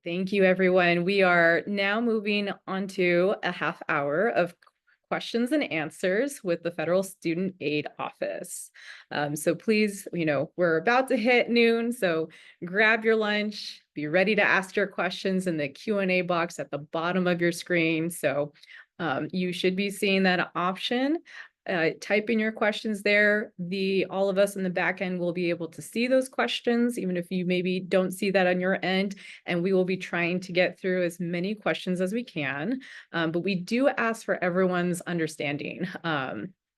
Thank you, everyone. We are now moving on to a half hour of questions and answers with the Federal Student Aid Office. So please, we're about to hit noon, so grab your lunch, be ready to ask your questions in the Q&A box at the bottom of your screen. So you should be seeing that option. Type in your questions there. All of us in the back end will be able to see those questions, even if you maybe don't see that on your end, and we will be trying to get through as many questions as we can. But we do ask for everyone's understanding.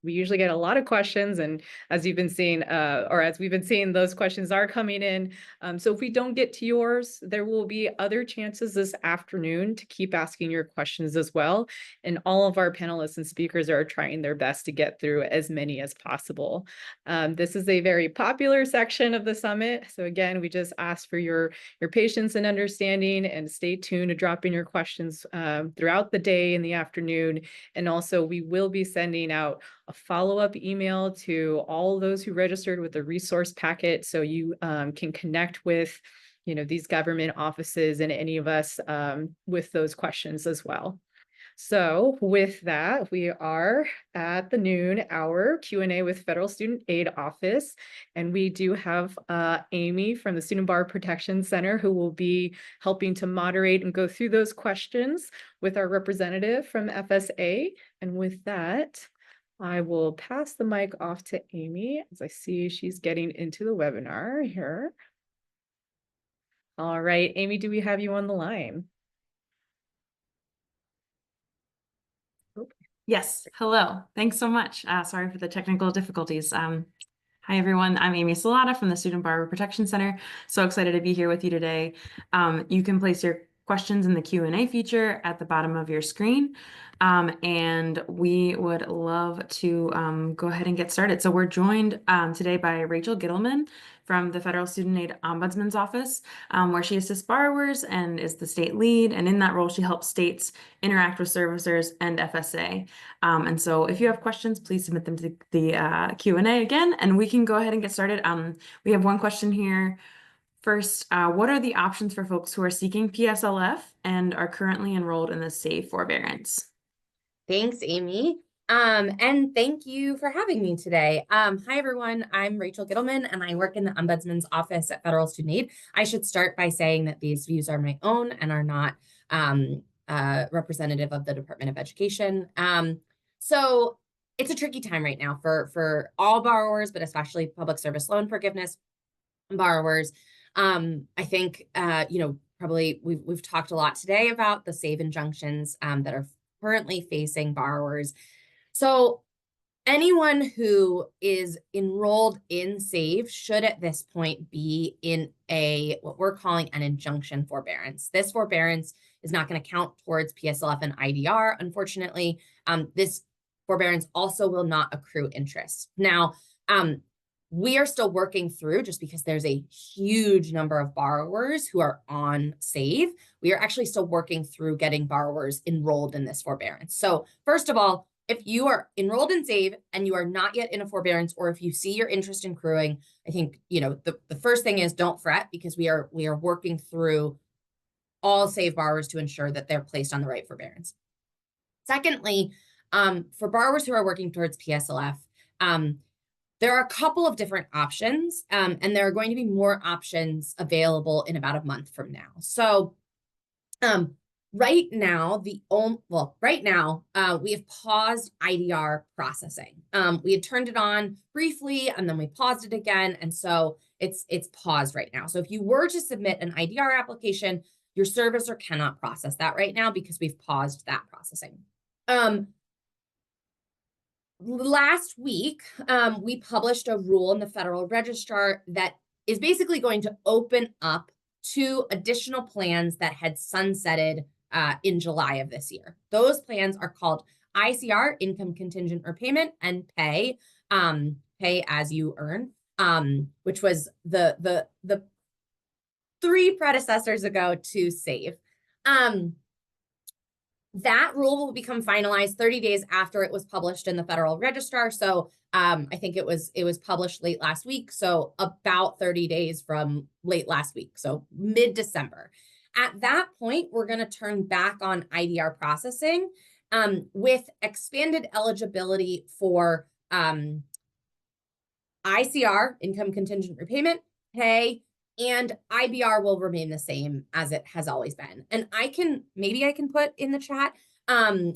We usually get a lot of questions, and as you've been seeing, or as we've been seeing, those questions are coming in. So if we don't get to yours, there will be other chances this afternoon to keep asking your questions as well. And all of our panelists and speakers are trying their best to get through as many as possible. This is a very popular section of the summit. So again, we just ask for your patience and understanding, and stay tuned to drop in your questions throughout the day and the afternoon. And also we will be sending out a follow-up email to all those who registered with the resource packet, so you can connect with these government offices and any of us with those questions as well. So with that, we are at the noon hour Q&A with Federal Student Aid Office, and we do have Amy from the Student Bar Protection Center, who will be helping to moderate and go through those questions with our representative from FSA. And with that, I will pass the mic off to Amy, as I see she's getting into the webinar here. All right, Amy, do we have you on the line? Yes. Hello. Thanks so much. Sorry for the technical difficulties. Hi, everyone. I'm Amy Salata from the Student Bar Protection Center. So excited to be here with you today. You can place your questions in the Q&A feature at the bottom of your screen. And we would love to go ahead and get started. So we're joined today by Rachel Gittleman from the Federal Student Aid Ombudsman's Office, where she assists borrowers and is the state lead. And in that role, she helps states interact with servicers and FSA. And so if you have questions, please submit them to the Q&A again, and we can go ahead and get started. We have one question here. First, what are the options for folks who are seeking PSLF and are currently enrolled in the SAVE forbearance? Thanks, Amy. And thank you for having me today. Hi, everyone. I'm Rachel Gittleman, and I work in the Ombudsman's Office at Federal Student Aid. I should start by saying that these views are my own and are not representative of the Department of Education. So it's a tricky time right now for all borrowers, but especially public service loan forgiveness borrowers. I think, probably we've talked a lot today about the SAVE injunctions that are currently facing borrowers. So anyone who is enrolled in SAVE should at this point be in what we're calling an injunction forbearance. This forbearance is not going to count towards PSLF and IDR, unfortunately. This forbearance also will not accrue interest. Now, we are still working through, just because there's a huge number of borrowers who are on SAVE, we are actually still working through getting borrowers enrolled in this forbearance. So first of all, if you are enrolled in SAVE and you are not yet in a forbearance, or if you see your interest accruing, I think, the first thing is don't fret, because we are working through all SAVE borrowers to ensure that they're placed on the right forbearance. Secondly, for borrowers who are working towards PSLF, there are a couple of different options, and there are going to be more options available in about a month from now. So right now, we have paused IDR processing. We had turned it on briefly, and then we paused it again, and so it's paused right now. So if you were to submit an IDR application, your servicer cannot process that right now because we've paused that processing. Last week, we published a rule in the Federal Register that is basically going to open up 2 additional plans that had sunsetted in July of this year. Those plans are called ICR, Income Contingent Repayment, and Pay as you earn, which was the 3 predecessors ago to SAVE. That rule will become finalized 30 days after it was published in the Federal Register. So I think it was published late last week. So about 30 days from late last week, so mid-December. At that point, we're going to turn back on IDR processing with expanded eligibility for ICR, income contingent repayment, pay, and IBR will remain the same as it has always been. And maybe I can put in the chat,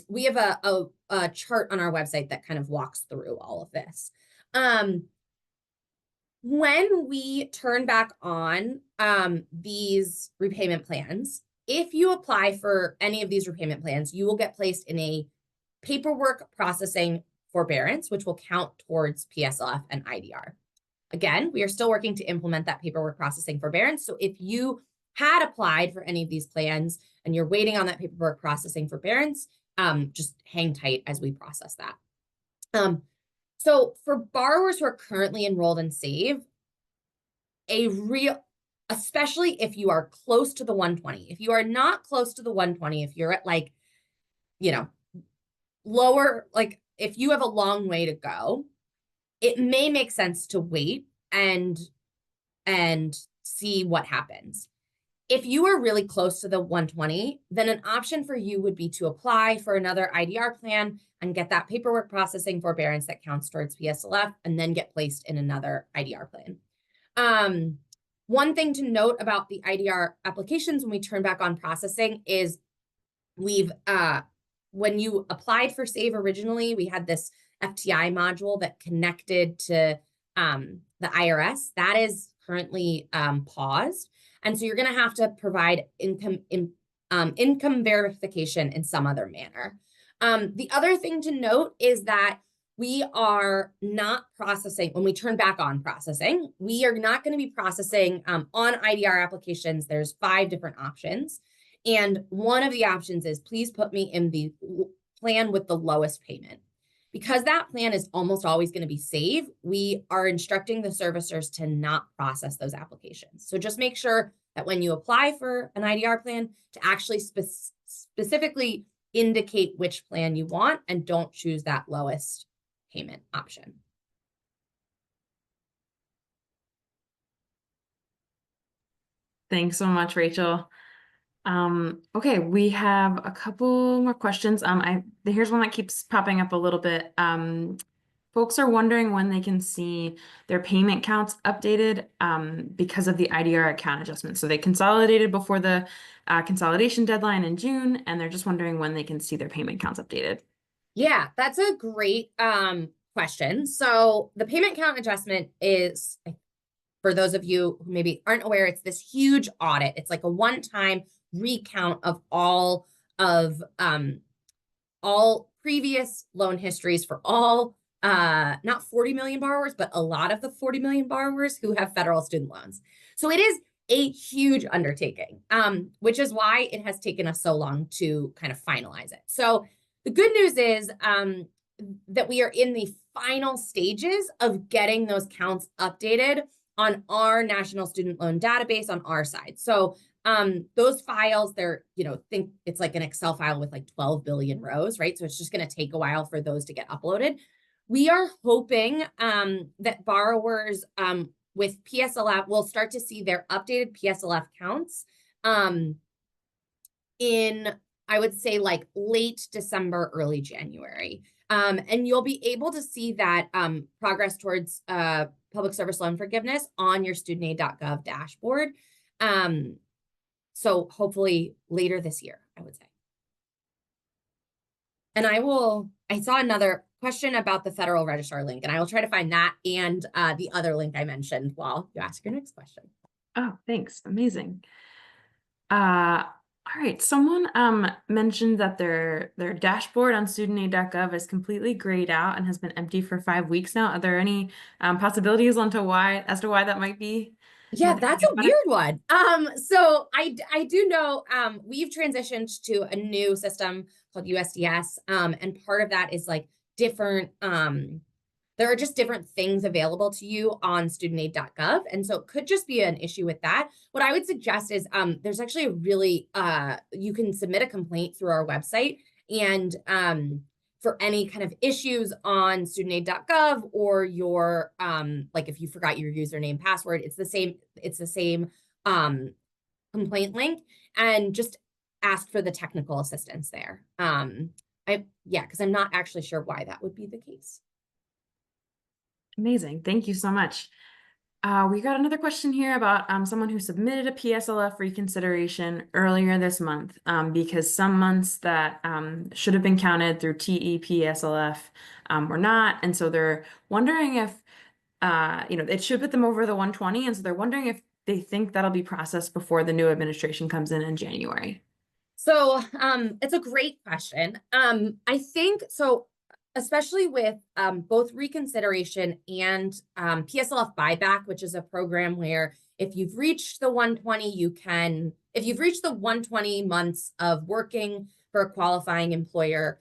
we have a chart on our website that kind of walks through all of this. When we turn back on these repayment plans, if you apply for any of these repayment plans, you will get placed in a paperwork processing forbearance, which will count towards PSLF and IDR. Again, we are still working to implement that paperwork processing forbearance. So if you had applied for any of these plans and you're waiting on that paperwork processing forbearance, just hang tight as we process that. So for borrowers who are currently enrolled in SAVE, especially if you are close to the 120, if you are not close to the 120, if you're at like, lower, like if you have a long way to go, it may make sense to wait and see what happens. If you are really close to the 120, then an option for you would be to apply for another IDR plan and get that paperwork processing forbearance that counts towards PSLF and then get placed in another IDR plan. One thing to note about the IDR applications when we turn back on processing is when you applied for SAVE originally, we had this FTI module that connected to the IRS. That is currently paused. And so you're going to have to provide income verification in some other manner. The other thing to note is that we are not processing, when we turn back on processing, we are not going to be processing on IDR applications. There's 5 different options. And one of the options is, please put me in the plan with the lowest payment. Because that plan is almost always going to be SAVE, we are instructing the servicers to not process those applications. So just make sure that when you apply for an IDR plan, to actually specifically indicate which plan you want and don't choose that lowest payment option. Thanks so much, Rachel. Okay, we have a couple more questions. Here's one that keeps popping up a little bit. Folks are wondering when they can see their payment counts updated because of the IDR account adjustment. So they consolidated before the consolidation deadline in June, and they're just wondering when they can see their payment counts updated. Yeah, that's a great question. So the payment count adjustment is, for those of you who maybe aren't aware, it's this huge audit. It's like a one-time recount of all previous loan histories for all, not 40 million borrowers, but a lot of the 40 million borrowers who have federal student loans. So it is a huge undertaking, which is why it has taken us so long to kind of finalize it. So the good news is that we are in the final stages of getting those counts updated on our National Student Loan Database on our side. So those files, think it's like an Excel file with like 12 billion rows, right? So it's just going to take a while for those to get uploaded. We are hoping that borrowers with PSLF will start to see their updated PSLF counts in, I would say, like late December, early January. And you'll be able to see that progress towards public service loan forgiveness on your studentaid.gov dashboard. So hopefully later this year, I would say. And I saw another question about the federal registrar link, and I will try to find that and the other link I mentioned while you ask your next question. Oh, thanks. Amazing. All right. Someone mentioned that their dashboard on studentaid.gov is completely grayed out and has been empty for 5 weeks now. Are there any possibilities as to why that might be? Yeah, that's a weird one. So I do know we've transitioned to a new system called USDS. And part of that is like different, there are just different things available to you on studentaid.gov. And so it could just be an issue with that. What I would suggest is there's actually a really, you can submit a complaint through our website, and for any kind of issues on studentaid.gov or your, like if you forgot your username password, it's the same complaint link and just ask for the technical assistance there. Because I'm not actually sure why that would be the case. Amazing. Thank you so much. We got another question here about someone who submitted a PSLF reconsideration earlier this month because some months that should have been counted through TEPSLF were not. And so they're wondering if, it should put them over the 120. And so they're wondering if they think that'll be processed before the new administration comes in January. So it's a great question. I think so, especially with both reconsideration and PSLF buyback, which is a program where if you've reached the 120, if you've reached the 120 months of working for a qualifying employer,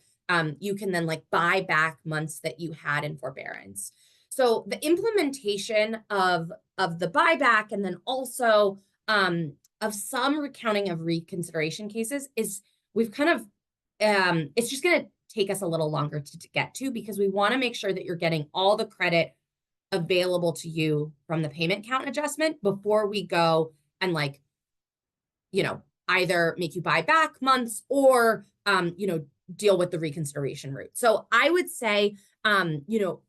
you can then like buy back months that you had in forbearance. So the implementation of the buyback and then also of some recounting of reconsideration cases is we've kind of, it's just going to take us a little longer to get to because we want to make sure that you're getting all the credit available to you from the payment count adjustment before we go and like, either make you buy back months or, deal with the reconsideration route. So I would say,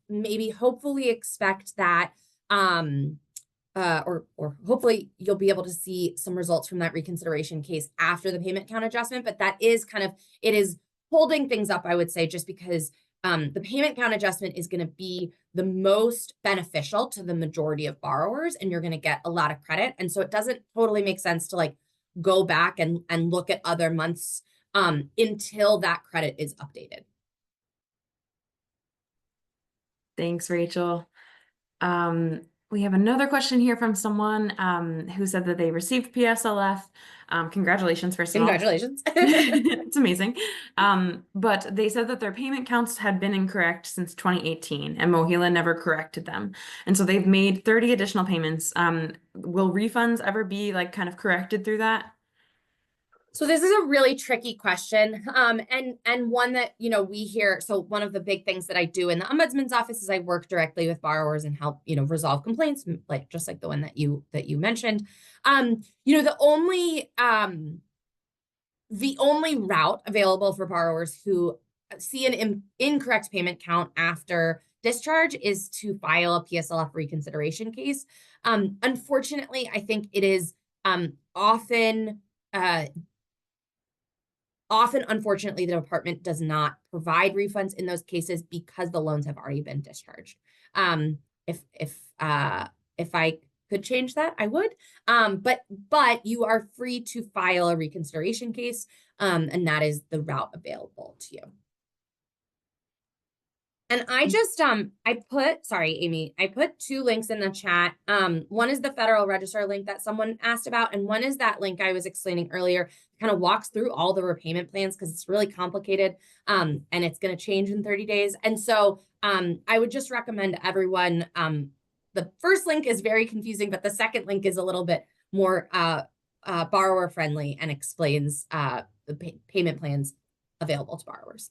maybe hopefully expect that, or hopefully you'll be able to see some results from that reconsideration case after the payment count adjustment, but that is it is holding things up, I would say, just because the payment count adjustment is going to be the most beneficial to the majority of borrowers, and you're going to get a lot of credit. And so it doesn't totally make sense to like go back and look at other months until that credit is updated. Thanks, Rachel. We have another question here from someone who said that they received PSLF. Congratulations, first of all. Congratulations. It's amazing. But they said that their payment counts had been incorrect since 2018 and Mohila never corrected them. And so they've made 30 additional payments. Will refunds ever be like kind of corrected through that? So this is a really tricky question, and one that, we hear. So one of the big things that I do in the ombudsman's office is I work directly with borrowers and help, resolve complaints, just like the one that you mentioned. The only route available for borrowers who see an incorrect payment count after discharge is to file a PSLF reconsideration case. Unfortunately, I think it is often, unfortunately, the department does not provide refunds in those cases because the loans have already been discharged. If I could change that, I would. But you are free to file a reconsideration case, and that is the route available to you. And I just, sorry, Amy, I put two links in the chat. One is the Federal Register link that someone asked about, and one is that link I was explaining earlier, kind of walks through all the repayment plans because it's really complicated, and it's going to change in 30 days. And so I would just recommend everyone, the first link is very confusing, but the second link is a little bit more borrower friendly and explains the payment plans available to borrowers.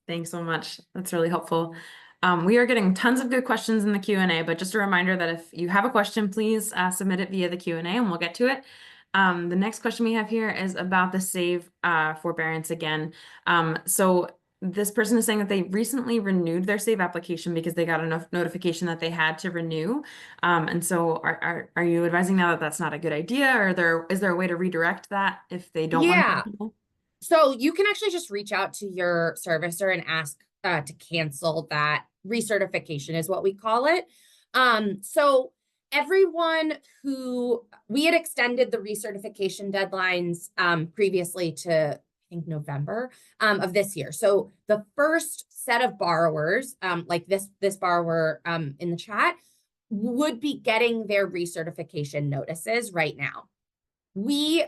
Thanks so much. That's really helpful. We are getting tons of good questions in the Q&A, but just a reminder that if you have a question, please submit it via the Q&A and we'll get to it. The next question we have here is about the SAVE forbearance again. So this person is saying that they recently renewed their SAVE application because they got a notification that they had to renew. And so are you advising now that that's not a good idea, or is there a way to redirect that if they don't want to? So you can actually just reach out to your servicer and ask to cancel that recertification is what we call it. So everyone we had extended the recertification deadlines previously to, I think, November of this year. So the first set of borrowers, like this borrower in the chat, would be getting their recertification notices right now. We,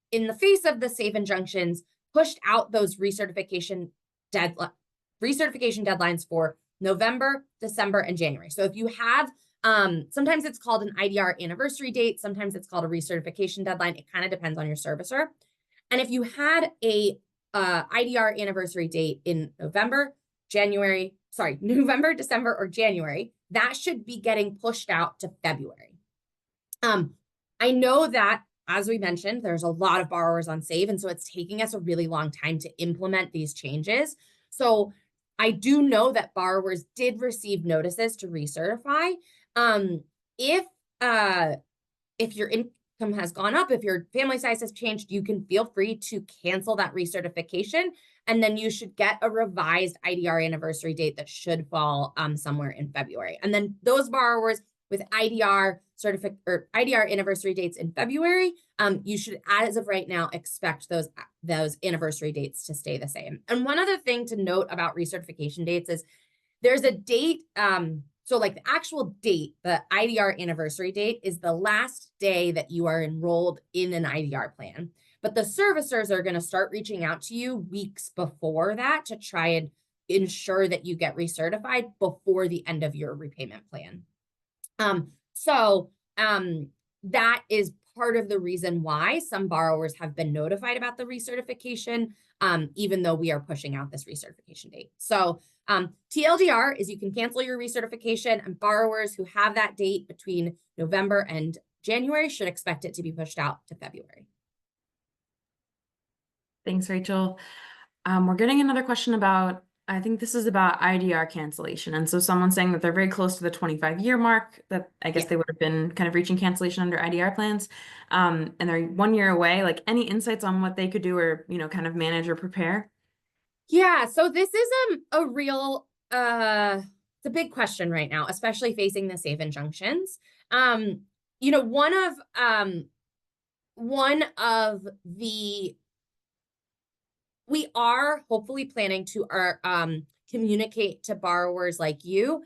in the face of the SAVE injunctions, pushed out those recertification deadlines for November, December, and January. So if you have, sometimes it's called an IDR anniversary date, sometimes it's called a recertification deadline. It kind of depends on your servicer. And if you had a IDR anniversary date in November, December, or January, that should be getting pushed out to February. I know that as we mentioned, there's a lot of borrowers on SAVE, and so it's taking us a really long time to implement these changes. So I do know that borrowers did receive notices to recertify. If your income has gone up, if your family size has changed, you can feel free to cancel that recertification, and then you should get a revised IDR anniversary date that should fall somewhere in February. And then those borrowers with IDR anniversary dates in February, you should, as of right now, expect those anniversary dates to stay the same. And one other thing to note about recertification dates is there's a date. So like the actual date, the IDR anniversary date is the last day that you are enrolled in an IDR plan. But the servicers are going to start reaching out to you weeks before that to try and ensure that you get recertified before the end of your repayment plan. That is part of the reason why some borrowers have been notified about the recertification, even though we are pushing out this recertification date. So TLDR is you can cancel your recertification, and borrowers who have that date between November and January should expect it to be pushed out to February. Thanks, Rachel. We're getting another question about, I think this is about IDR cancellation. And so someone's saying that they're very close to the 25-year mark, that I guess they would have been kind of reaching cancellation under IDR plans. And they're 1 year away. Like, any insights on what they could do or, kind of manage or prepare? Yeah, so this is a real, it's a big question right now, especially facing the SAVE injunctions. We are hopefully planning to communicate to borrowers like you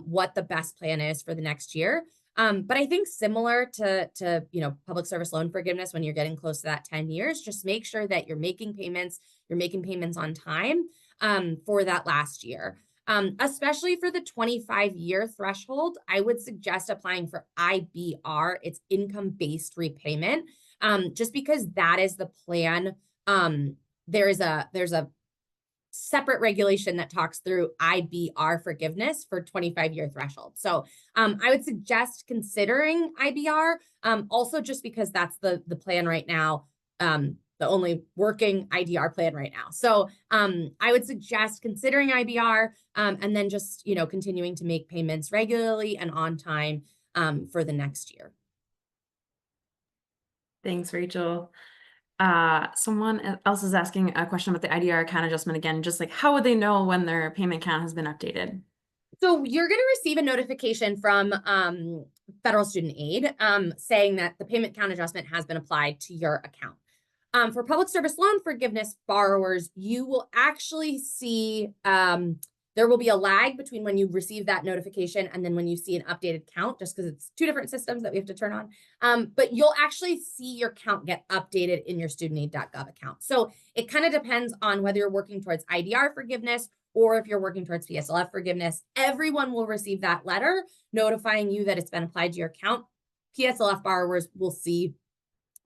what the best plan is for the next year. But I think similar to public service loan forgiveness, when you're getting close to that 10 years, just make sure that you're making payments on time for that last year. Especially for the 25-year threshold, I would suggest applying for IBR, it's income-based repayment, just because that is the plan. There's a separate regulation that talks through IBR forgiveness for 25-year threshold. So I would suggest considering IBR, also just because that's the plan right now, the only working IDR plan right now. So I would suggest considering IBR and then just continuing to make payments regularly and on time for the next year. Thanks, Rachel. Someone else is asking a question about the IDR account adjustment again, just like, how would they know when their payment count has been updated? So you're going to receive a notification from federal student aid saying that the payment count adjustment has been applied to your account. For public service loan forgiveness borrowers, you will actually see there will be a lag between when you receive that notification and then when you see an updated count, just because it's two different systems that we have to turn on. But you'll actually see your count get updated in your studentaid.gov account. So it kind of depends on whether you're working towards IDR forgiveness or if you're working towards PSLF forgiveness. Everyone will receive that letter notifying you that it's been applied to your account. PSLF borrowers will see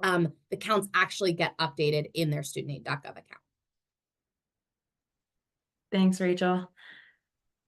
the counts actually get updated in their studentaid.gov account. Thanks, Rachel.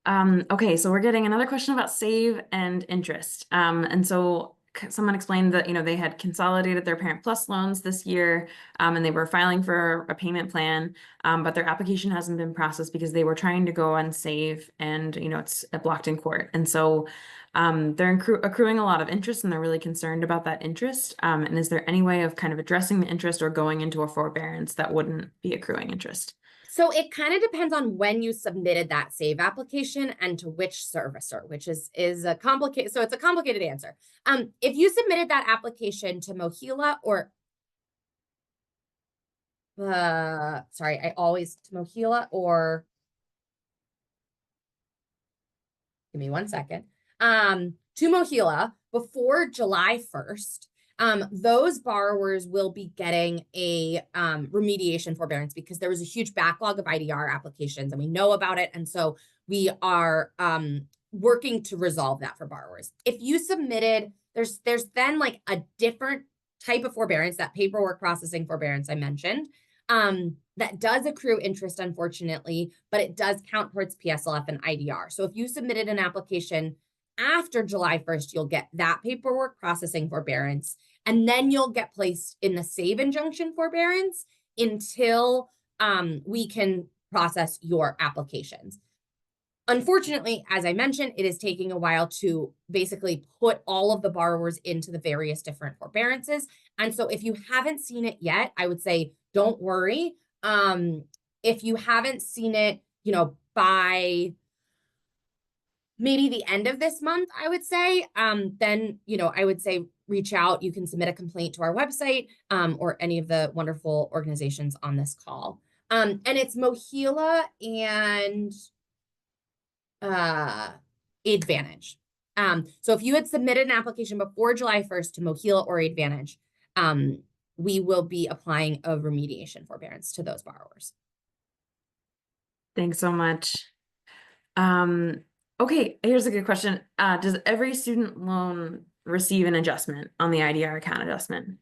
Okay, so we're getting another question about SAVE and interest. And so someone explained that, they had consolidated their Parent Plus loans this year, and they were filing for a payment plan, but their application hasn't been processed because they were trying to go on SAVE and, it's blocked in court. And so they're accruing a lot of interest, and they're really concerned about that interest. And is there any way of kind of addressing the interest or going into a forbearance that wouldn't be accruing interest? So it kind of depends on when you submitted that SAVE application and to which servicer, which is a complicated, so it's a complicated answer. If you submitted that application to Mohila or, to Mohila or, give me 1 second, to Mohila before July 1st, those borrowers will be getting a remediation forbearance because there was a huge backlog of IDR applications and we know about it. And so we are working to resolve that for borrowers. If you submitted, there's then like a different type of forbearance, that paperwork processing forbearance I mentioned, that does accrue interest, unfortunately, but it does count towards PSLF and IDR. So if you submitted an application after July 1st, you'll get that paperwork processing forbearance, and then you'll get placed in the save injunction forbearance until we can process your applications. Unfortunately, as I mentioned, it is taking a while to basically put all of the borrowers into the various different forbearances. And so if you haven't seen it yet, I would say don't worry. If you haven't seen it, by maybe the end of this month, I would say, then, I would say reach out. You can submit a complaint to our website or any of the wonderful organizations on this call. And it's Mohila and Advantage. So if you had submitted an application before July 1st to Mohila or Advantage, we will be applying a remediation forbearance to those borrowers. Thanks so much. Okay, here's a good question. Does every student loan receive an adjustment on the IDR account adjustment?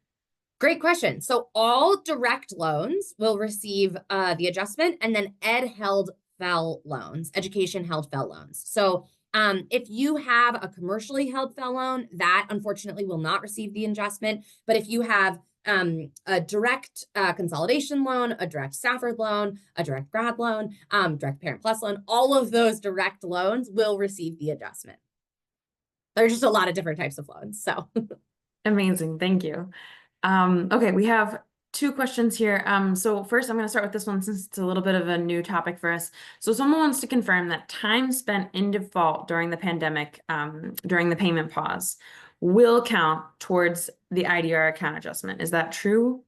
Great question. So all direct loans will receive the adjustment, and then ed-held FFEL loans, education held FFEL loans. So if you have a commercially held FFEL loan, that unfortunately will not receive the adjustment. But if you have a direct consolidation loan, a direct Stafford loan, a direct grad loan, direct Parent Plus loan, all of those direct loans will receive the adjustment. There's just a lot of different types of loans. So amazing. Thank you. Okay, we have two questions here. So first I'm going to start with this one since it's a little bit of a new topic for us. So someone wants to confirm that time spent in default during the pandemic, during the payment pause, will count towards the IDR account adjustment. Is that true?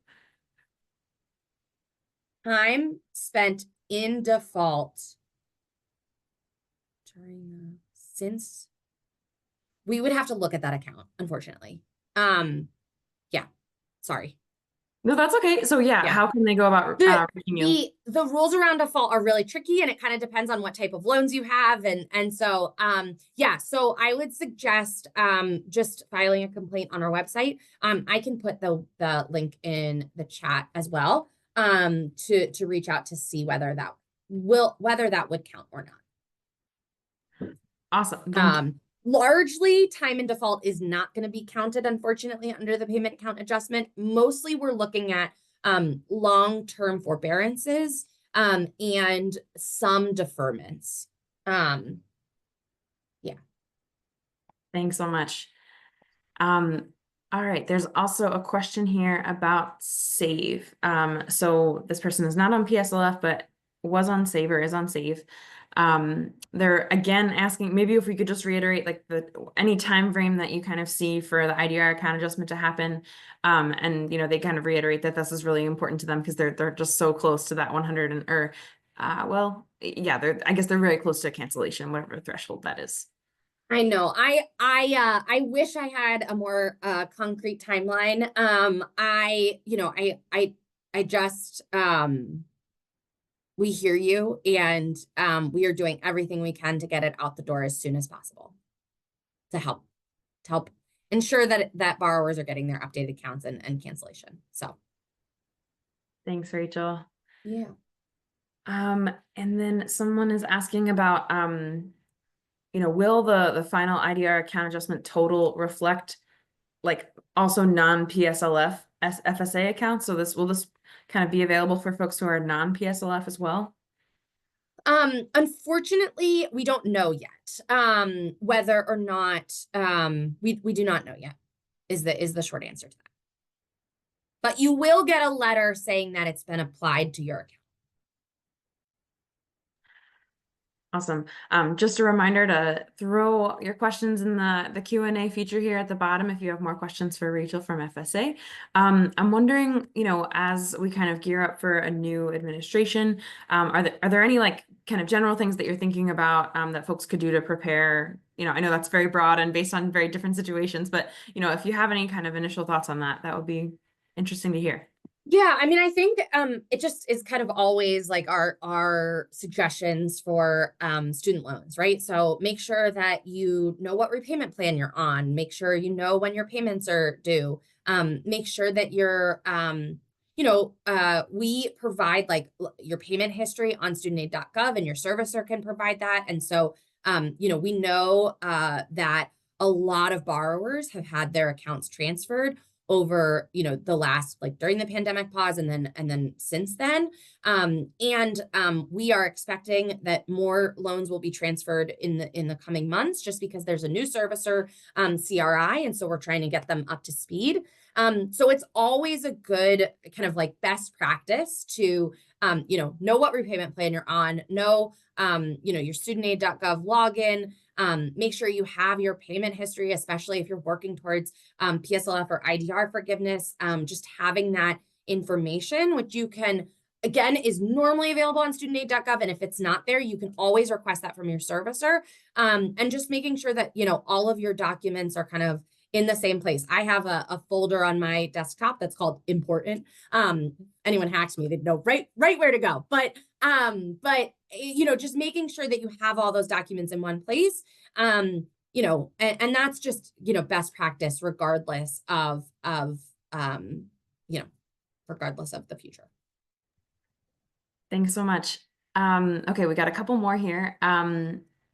Time spent in default since we would have to look at that account, unfortunately. Yeah, sorry. No, that's okay. So yeah, how can they go about reaching you? The rules around default are really tricky, and it kind of depends on what type of loans you have. And so, yeah, so I would suggest just filing a complaint on our website. I can put the link in the chat as well to reach out to see whether that would count or not. Awesome. Largely, time in default is not going to be counted, unfortunately, under the payment account adjustment. Mostly, we're looking at long-term forbearances and some deferments. Yeah. Thanks so much. All right, there's also a question here about SAVE. So this person is not on PSLF, but was on SAVE or is on SAVE. They're again asking maybe if we could just reiterate like any time frame that you kind of see for the IDR account adjustment to happen. And they kind of reiterate that this is really important to them because they're just so close to that 100 well, yeah, I guess they're very close to cancellation, whatever threshold that is. I know. I wish I had a more concrete timeline. I just we hear you, and we are doing everything we can to get it out the door as soon as possible to help ensure that borrowers are getting their updated counts and cancellation. So thanks, Rachel. Yeah. And then someone is asking about will the final IDR account adjustment total reflect like also non-PSLF FSA accounts? So will this kind of be available for folks who are non-PSLF as well? Unfortunately, we don't know yet whether or not we do not know yet is the short answer to that. But you will get a letter saying that it's been applied to your account. Awesome. Just a reminder to throw your questions in the Q&A feature here at the bottom if you have more questions for Rachel from FSA. I'm wondering, as we kind of gear up for a new administration, are there any like kind of general things that you're thinking about that folks could do to prepare? I know that's very broad and based on very different situations, but if you have any kind of initial thoughts on that, that would be interesting to hear. Yeah, I mean, I think it just is kind of always like our suggestions for student loans, right? So make sure that you know what repayment plan you're on. Make sure you know when your payments are due. Make sure that you're, we provide like your payment history on studentaid.gov, and your servicer can provide that. And so We know that a lot of borrowers have had their accounts transferred over, the last, like during the pandemic pause and then since then. We are expecting that more loans will be transferred in the coming months, just because there's a new servicer, CRI, and so we're trying to get them up to speed. So it's always a good kind of like best practice to, know what repayment plan you're on, know, your studentaid.gov login, make sure you have your payment history, especially if you're working towards PSLF or IDR forgiveness, just having that information, which you can, again, is normally available on studentaid.gov. And if it's not there, you can always request that from your servicer. And just making sure that, all of your documents are kind of in the same place. I have a folder on my desktop that's called important. Anyone hacks me, they'd know right where to go. But just making sure that you have all those documents in one place. And that's just, best practice regardless of regardless of the future. Thanks so much. Okay, we got a couple more here.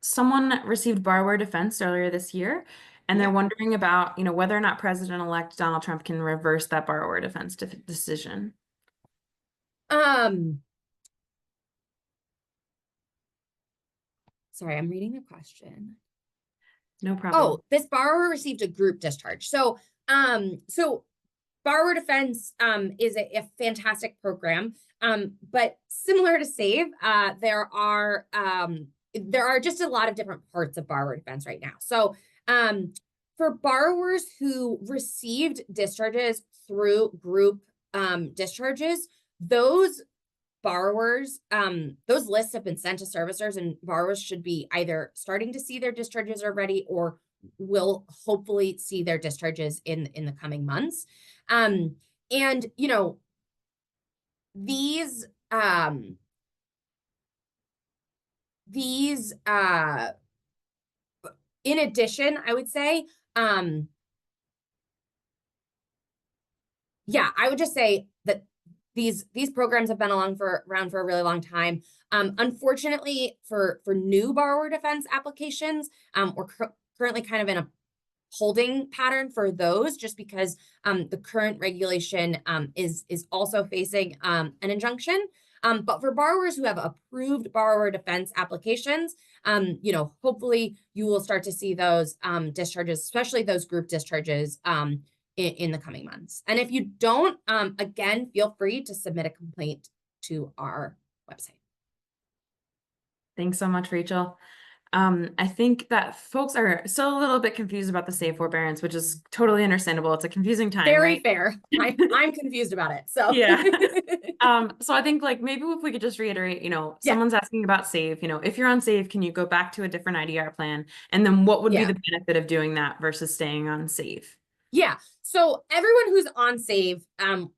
Someone received borrower defense earlier this year, and they're wondering about, whether or not President-elect Donald Trump can reverse that borrower defense decision. Sorry, I'm reading the question. No problem. Oh, this borrower received a group discharge. So borrower defense is a fantastic program. But similar to SAVE, there are just a lot of different parts of borrower defense right now. So for borrowers who received discharges through group discharges, those borrowers, those lists have been sent to servicers, and borrowers should be either starting to see their discharges already or will hopefully see their discharges in the coming months. These in addition, I would say, I would just say that these programs have been around for a really long time. Unfortunately, for new borrower defense applications, we're currently kind of in a holding pattern for those, just because the current regulation is also facing an injunction. But for borrowers who have approved borrower defense applications, hopefully you will start to see those discharges, especially those group discharges, in the coming months. And if you don't, again, feel free to submit a complaint to our website. Thanks so much, Rachel. I think that folks are still a little bit confused about the SAVE forbearance, which is totally understandable. It's a confusing time, Very right? fair. I'm confused about it. So yeah. So I think like maybe if we could just reiterate, someone's asking about SAVE, if you're on SAVE, can you go back to a different IDR plan? And then what would be the benefit of doing that versus staying on SAVE? Yeah. So everyone who's on SAVE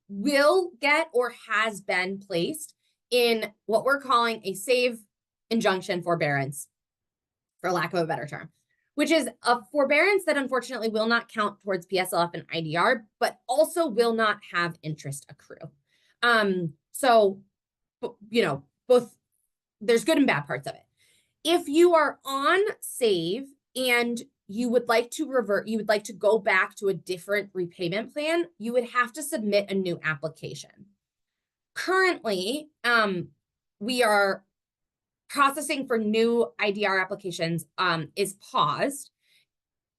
will get or has been placed in what we're calling a SAVE injunction forbearance, for lack of a better term, which is a forbearance that unfortunately will not count towards PSLF and IDR, but also will not have interest accrue. So, both, there's good and bad parts of it. If you are on SAVE and you would like to go back to a different repayment plan, you would have to submit a new application. Currently, we are processing for new IDR applications is paused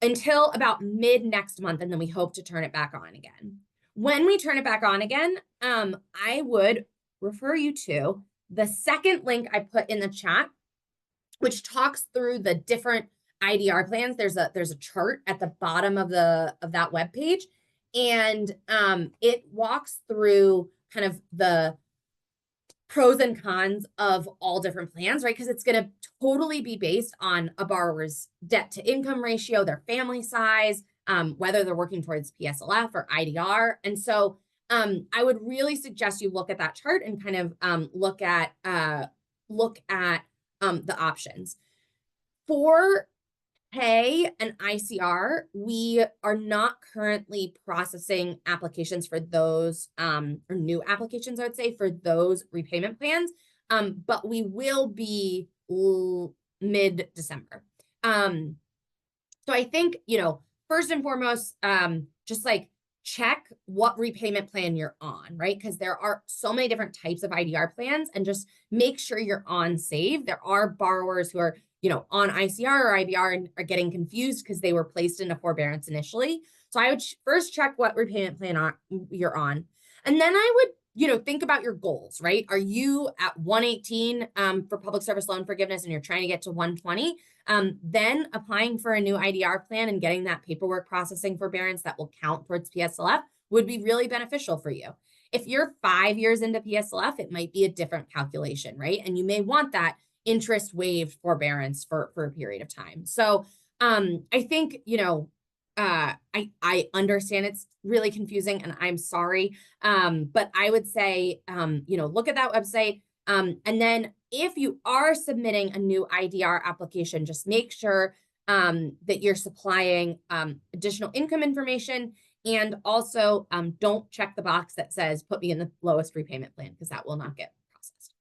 until about mid next month, and then we hope to turn it back on again. When we turn it back on again, I would refer you to the second link I put in the chat, which talks through the different IDR plans. There's a chart at the bottom of that web page, and it walks through kind of the pros and cons of all different plans, right? Because it's going to totally be based on a borrower's debt to income ratio, their family size, whether they're working towards PSLF or IDR. And so I would really suggest you look at that chart and kind of look at the options. For pay and ICR, we are not currently processing applications for those, or new applications, I would say, for those repayment plans. But we will be mid-December. So I think, first and foremost, just like check what repayment plan you're on, right? Because there are so many different types of IDR plans, and just make sure you're on SAVE. There are borrowers who are, on ICR or IBR and are getting confused because they were placed into forbearance initially. So I would first check what repayment plan you're on. And then I would, think about your goals, right? Are you at 118 for public service loan forgiveness and you're trying to get to 120? Then applying for a new IDR plan and getting that paperwork processing forbearance that will count towards PSLF would be really beneficial for you. If you're 5 years into PSLF, it might be a different calculation, right? And you may want that interest waived forbearance for a period of time. So I think, I understand it's really confusing, and I'm sorry. But I would say, look at that website. And then if you are submitting a new IDR application, just make sure that you're supplying additional income information, and also don't check the box that says put me in the lowest repayment plan, because that will not get processed.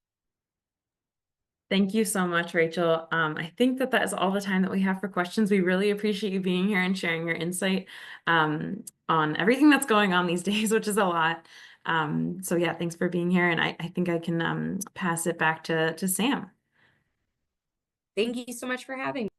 Thank you so much, Rachel. I think that is all the time that we have for questions. We really appreciate you being here and sharing your insight on everything that's going on these days, which is a lot. So yeah, thanks for being here. And I think I can pass it back to Sam. Thank you so much for having me.